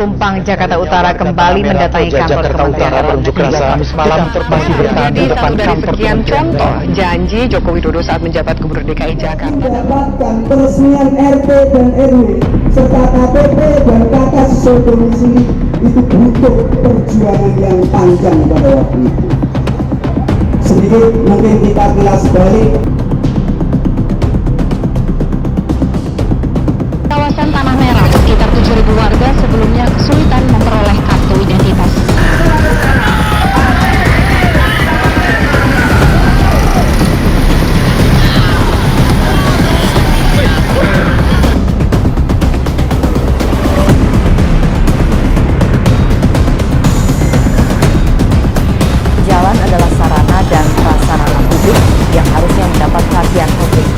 Pelumpang Jakarta Utara kembali mendatangi kantor Kementerian Dalam Negeri Kamis malam masih bertahan di depan kantor sekian contoh janji Joko Widodo saat menjabat Gubernur DKI Jakarta. Mendapatkan peresmian RT dan RW serta KTP dan kata sesuai domisili itu butuh perjuangan yang panjang pada waktu itu. Sedikit mungkin kita kilas balik. Kawasan Tanah Merah, sekitar 7.000 warga sebelumnya kesulitan memperoleh kartu identitas. Jalan adalah sarana dan prasarana publik yang harusnya mendapat perhatian publik.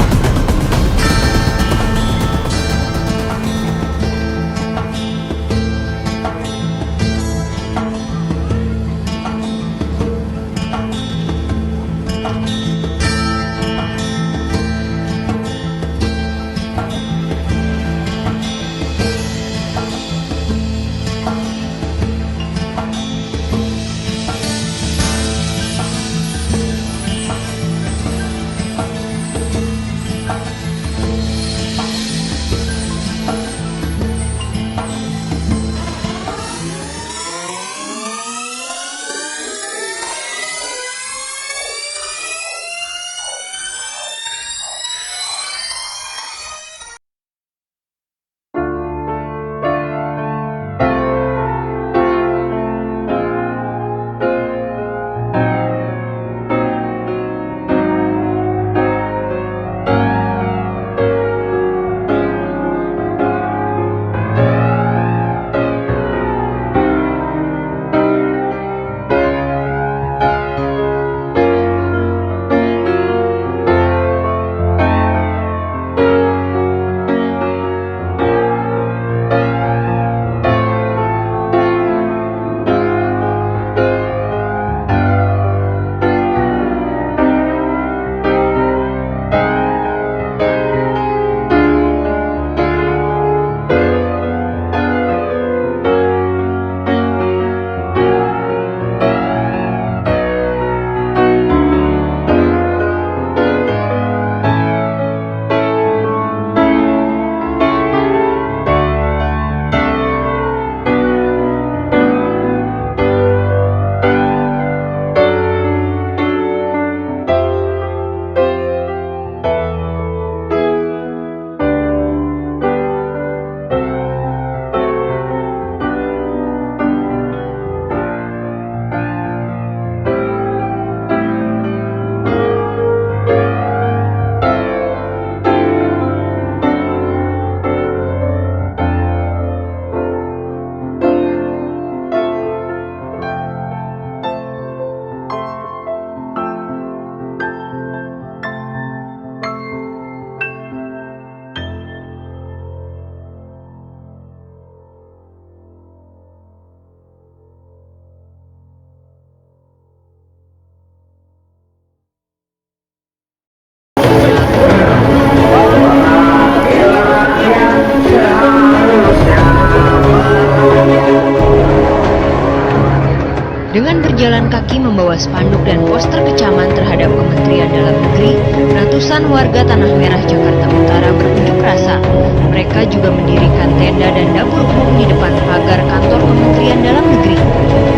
Dengan berjalan kaki membawa spanduk dan poster kecaman terhadap Kementerian Dalam Negeri, ratusan warga Tanah Merah Jakarta Utara berunjuk rasa. Mereka juga mendirikan tenda dan dapur umum di depan pagar kantor Kementerian Dalam Negeri.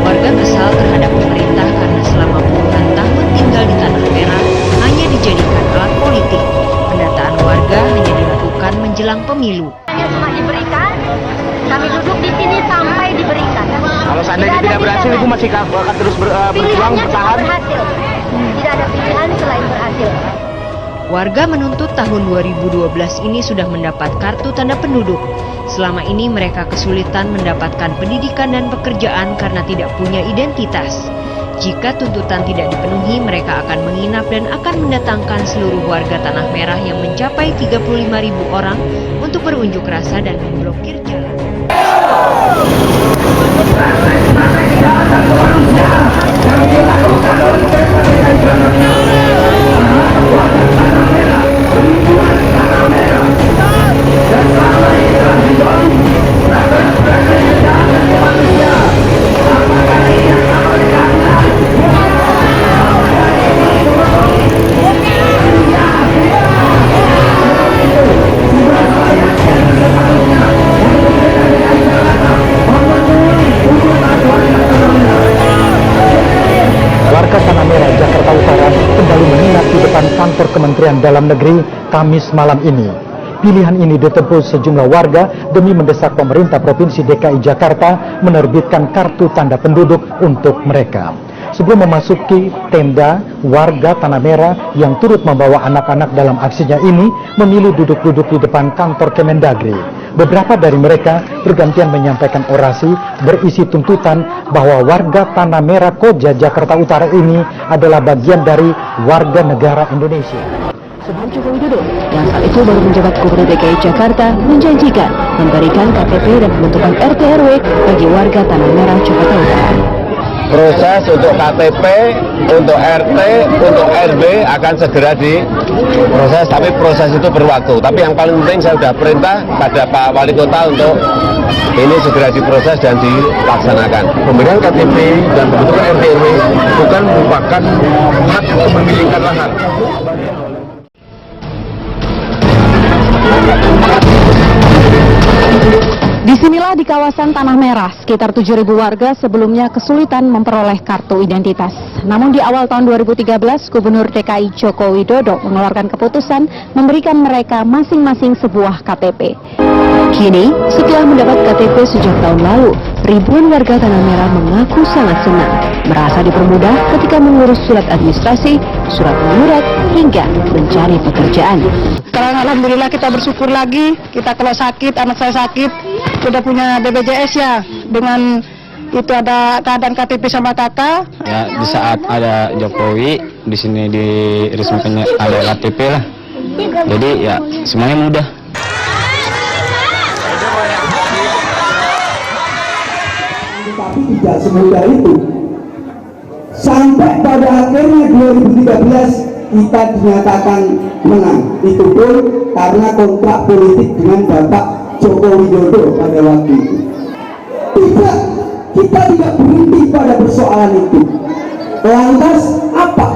Warga kesal terhadap pemerintah karena selama puluhan tahun tinggal di Tanah Merah hanya dijadikan alat politik. Pendataan warga hanya dilakukan menjelang pemilu. Semua diberikan, kami duduk di sini sampai diberikan. Kalau seandainya tidak berhasil, Ibu masih akan terus berjuang bertahan? Berhasil. Tidak ada pilihan selain berhasil. Warga menuntut tahun 2012 ini sudah mendapat kartu tanda penduduk. Selama ini mereka kesulitan mendapatkan pendidikan dan pekerjaan karena tidak punya identitas. Jika tuntutan tidak dipenuhi, mereka akan menginap dan akan mendatangkan seluruh warga Tanah Merah yang mencapai 35.000 orang untuk berunjuk rasa dan memblokir jalan. Kementerian Dalam Negeri Kamis malam ini. Pilihan ini ditempuh sejumlah warga demi mendesak pemerintah Provinsi DKI Jakarta menerbitkan kartu tanda penduduk untuk mereka. Sebelum memasuki tenda, warga Tanah Merah yang turut membawa anak-anak dalam aksinya ini memilih duduk-duduk di depan kantor Kemendagri. Beberapa dari mereka bergantian menyampaikan orasi berisi tuntutan bahwa warga Tanah Merah Koja Jakarta Utara ini adalah bagian dari warga negara Indonesia. Sebelum Joko Widodo, yang saat itu baru menjabat Gubernur DKI Jakarta, menjanjikan memberikan KTP dan pembentukan RT RW bagi warga Tanah Merah Jakarta Utara. Proses untuk KTP, untuk RT, untuk RW akan segera diproses, tapi proses itu berwaktu. Tapi yang paling penting saya sudah perintah pada Pak Wali Kota untuk ini segera diproses dan dilaksanakan. Pemberian KTP dan pembentukan RT RW bukan merupakan hak kepemilikan lahan. Disinilah di kawasan Tanah Merah, sekitar 7.000 warga sebelumnya kesulitan memperoleh kartu identitas. Namun di awal tahun 2013, Gubernur DKI Joko Widodo mengeluarkan keputusan memberikan mereka masing-masing sebuah KTP. Kini, setelah mendapat KTP sejak tahun lalu, ribuan warga Tanah Merah mengaku sangat senang, merasa dipermudah ketika mengurus surat administrasi, surat menyurat, hingga mencari pekerjaan. Sekarang alhamdulillah kita bersyukur lagi, kita kalau sakit, anak saya sakit, sudah punya BPJS ya, dengan itu ada keadaan KTP sama kakak. Ya, di saat ada Jokowi, di sini diresmikan ada KTP lah, jadi ya semuanya mudah. Tapi tidak semudah itu. Sampai pada akhirnya 2013 kita dinyatakan menang. Itu pun karena kontrak politik dengan Bapak Joko Widodo pada waktu itu. Tidak, kita tidak berhenti pada persoalan itu. Lantas apa?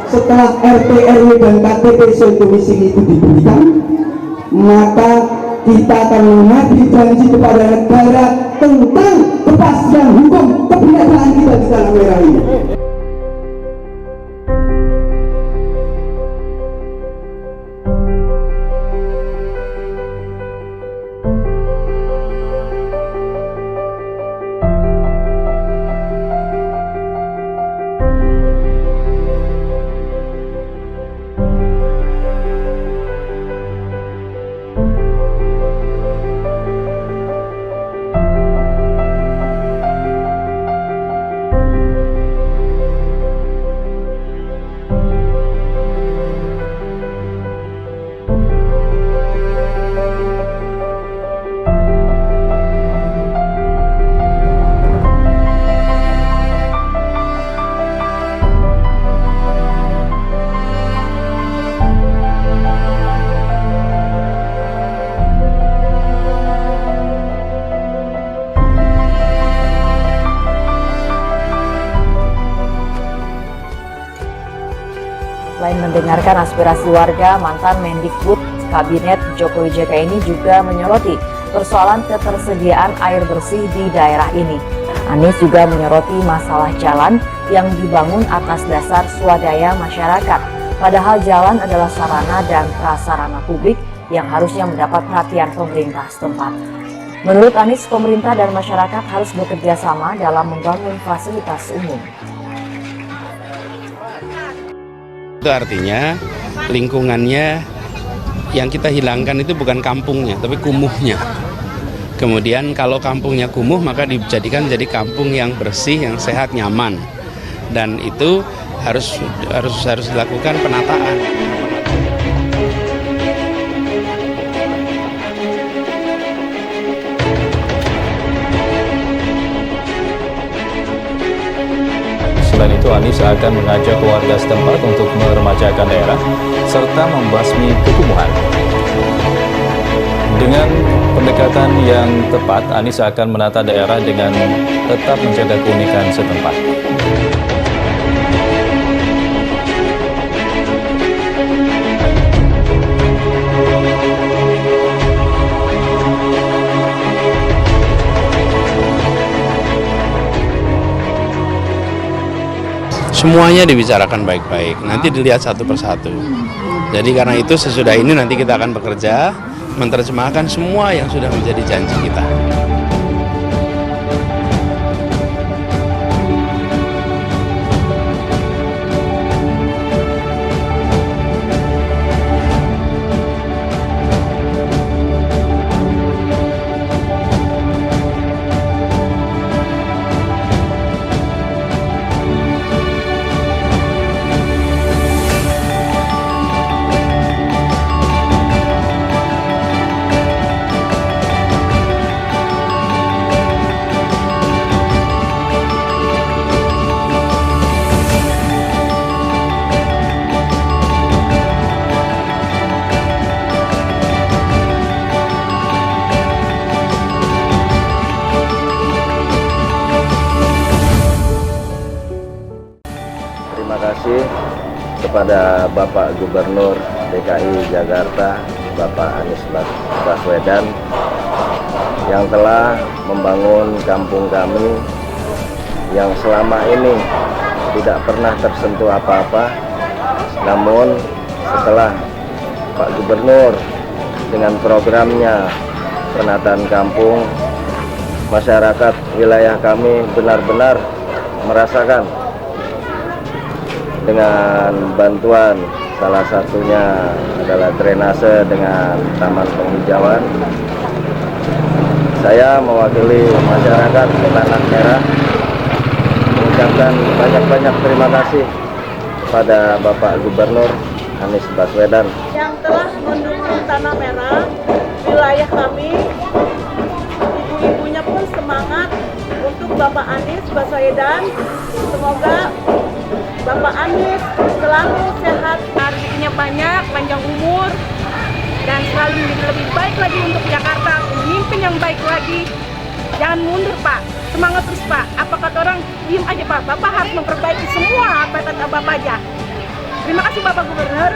Setelah RT RW dan KTP sedomisili itu diberikan, maka kita akan menagih janji kepada negara tentang kepastian hukum kebenaran kita di Tanah Merah ini. Selain mendengarkan aspirasi warga, mantan Mendikbud Kabinet Jokowi JK ini juga menyoroti persoalan ketersediaan air bersih di daerah ini. Anies juga menyoroti masalah jalan yang dibangun atas dasar swadaya masyarakat, padahal jalan adalah sarana dan prasarana publik yang harusnya mendapat perhatian pemerintah setempat. Menurut Anies, pemerintah dan masyarakat harus bekerja sama dalam membangun fasilitas umum. Itu artinya lingkungannya yang kita hilangkan itu bukan kampungnya, tapi kumuhnya. Kemudian kalau kampungnya kumuh, maka dijadikan jadi kampung yang bersih, yang sehat, nyaman. Dan itu harus dilakukan penataan. Selain itu, Anies akan mengajak warga setempat untuk meremajakan daerah serta membasmi kekumuhan. Dengan pendekatan yang tepat, Anies akan menata daerah dengan tetap menjaga keunikan setempat. semuanya dibicarakan baik-baik, nanti dilihat satu persatu. Jadi karena itu sesudah ini nanti kita akan bekerja menerjemahkan semua yang sudah menjadi janji kita. Terima kasih kepada Bapak Gubernur DKI Jakarta, Bapak Anies Baswedan, yang telah membangun kampung kami yang selama ini tidak pernah tersentuh apa-apa. Namun setelah Pak Gubernur dengan programnya penataan kampung, masyarakat wilayah kami benar-benar merasakan dengan bantuan, salah satunya adalah drainase dengan taman penghijauan. Saya mewakili masyarakat Tanah Merah mengucapkan banyak-banyak terima kasih kepada Bapak Gubernur Anies Baswedan yang telah mendukung Tanah Merah, wilayah kami. Ibu-ibunya pun semangat untuk Bapak Anies Baswedan. Semoga Bapak Anies selalu sehat, rezekinya banyak, panjang umur, dan selalu menjadi lebih baik lagi untuk Jakarta, pemimpin yang baik lagi. Jangan mundur Pak, semangat terus Pak. Apa kata orang, diem aja Pak, Bapak harus memperbaiki semua apa kata Bapak aja. Terima kasih Bapak Gubernur.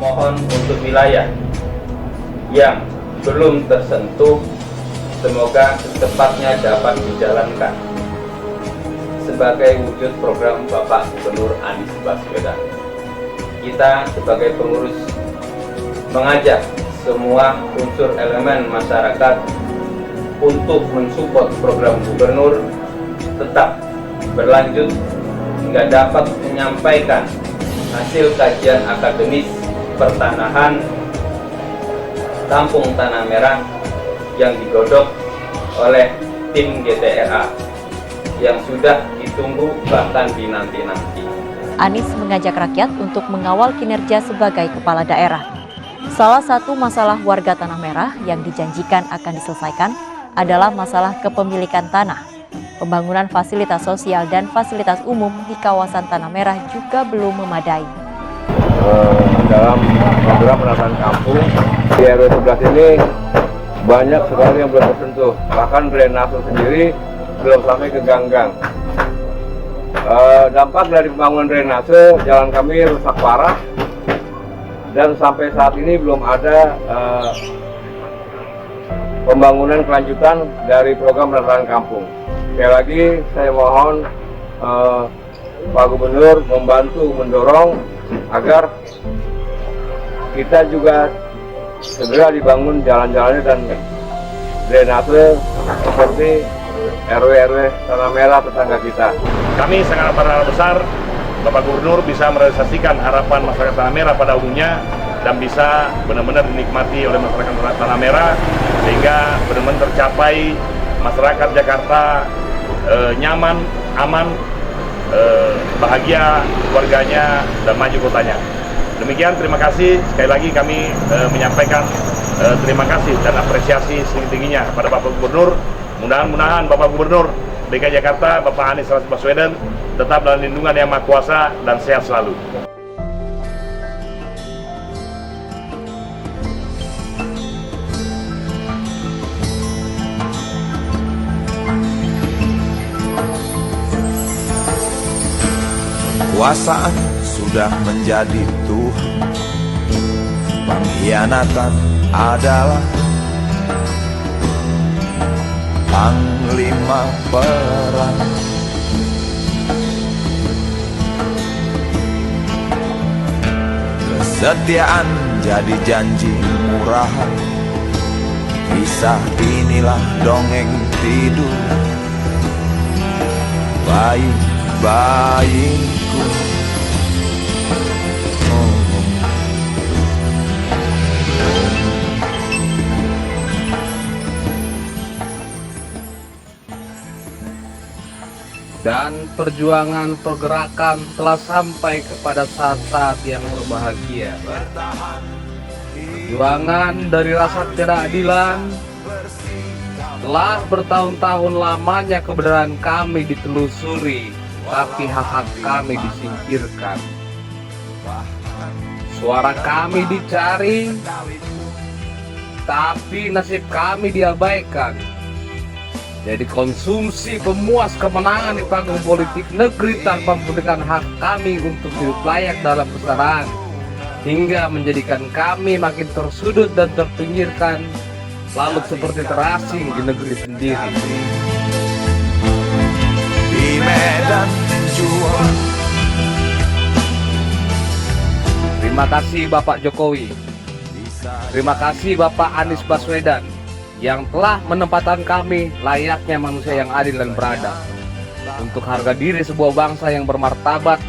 Mohon untuk wilayah yang belum tersentuh, semoga secepatnya dapat dijalankan sebagai wujud program Bapak Gubernur Anies Baswedan. Kita sebagai pengurus mengajak semua unsur elemen masyarakat untuk mensupport program Gubernur tetap berlanjut hingga dapat menyampaikan hasil kajian akademis pertanahan Kampung Tanah Merah yang digodok oleh tim GTRA yang sudah ditunggu bahkan dinanti-nanti. Anies mengajak rakyat untuk mengawal kinerja sebagai kepala daerah. Salah satu masalah warga Tanah Merah yang dijanjikan akan diselesaikan adalah masalah kepemilikan tanah. Pembangunan fasilitas sosial dan fasilitas umum di kawasan Tanah Merah juga belum memadai. Dalam program penataan kampung di RW 11 ini banyak sekali yang belum tersentuh, bahkan drainase sendiri belum sampai ke ganggang. Dampak dari pembangunan drainase, jalan kami rusak parah dan sampai saat ini belum ada pembangunan kelanjutan dari program penataan kampung. Sekali lagi saya mohon Pak Gubernur membantu mendorong agar kita juga segera dibangun jalan-jalannya dan drainase seperti RW-RW Tanah Merah tetangga kita. Kami sangat berharap besar Bapak Gubernur bisa merealisasikan harapan masyarakat Tanah Merah pada umumnya dan bisa benar-benar dinikmati oleh masyarakat Tanah Merah sehingga benar-benar tercapai masyarakat Jakarta nyaman, aman, bahagia warganya dan maju kotanya. Demikian, terima kasih. Sekali lagi kami menyampaikan terima kasih dan apresiasi setinggi-tingginya kepada Bapak Gubernur. Mudah-mudahan Bapak Gubernur DKI Jakarta, Bapak Anies Baswedan, tetap dalam lindungan Yang Maha Kuasa dan sehat selalu. Kekuasaan sudah menjadi Tuhan, pengkhianatan adalah panglima perang. Kesetiaan jadi janji murahan, kisah inilah dongeng tidur bayi-bayiku. Dan perjuangan pergerakan telah sampai kepada saat-saat yang berbahagia. Perjuangan dari rasa ketidakadilan, telah bertahun-tahun lamanya kebenaran kami ditelusuri, tapi hak-hak kami disingkirkan. Suara kami dicari, tapi nasib kami diabaikan. Jadi konsumsi pemuas kemenangan di panggung politik negeri tanpa memberikan hak kami untuk hidup layak dalam kesetaraan, hingga menjadikan kami makin tersudut dan terpinggirkan, lalu seperti terasing di negeri sendiri. Di medan juang. Terima kasih Bapak Jokowi, terima kasih Bapak Anies Baswedan, yang telah menempatkan kami layaknya manusia yang adil dan beradab, untuk harga diri sebuah bangsa yang bermartabat,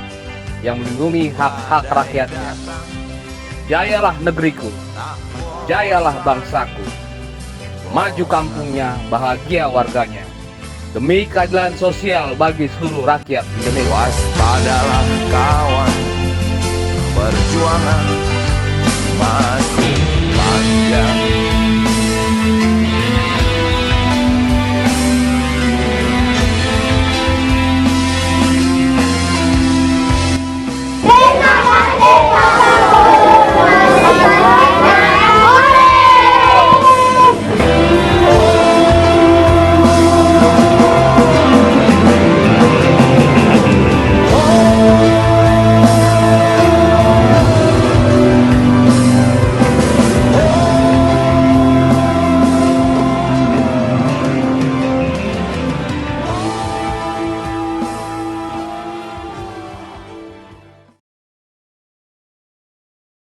yang melindungi hak-hak rakyatnya. Jayalah negeriku, jayalah bangsaku, maju kampungnya, bahagia warganya, demi keadilan sosial bagi seluruh rakyat Indonesia. Waspadalah kawan, perjuangan masih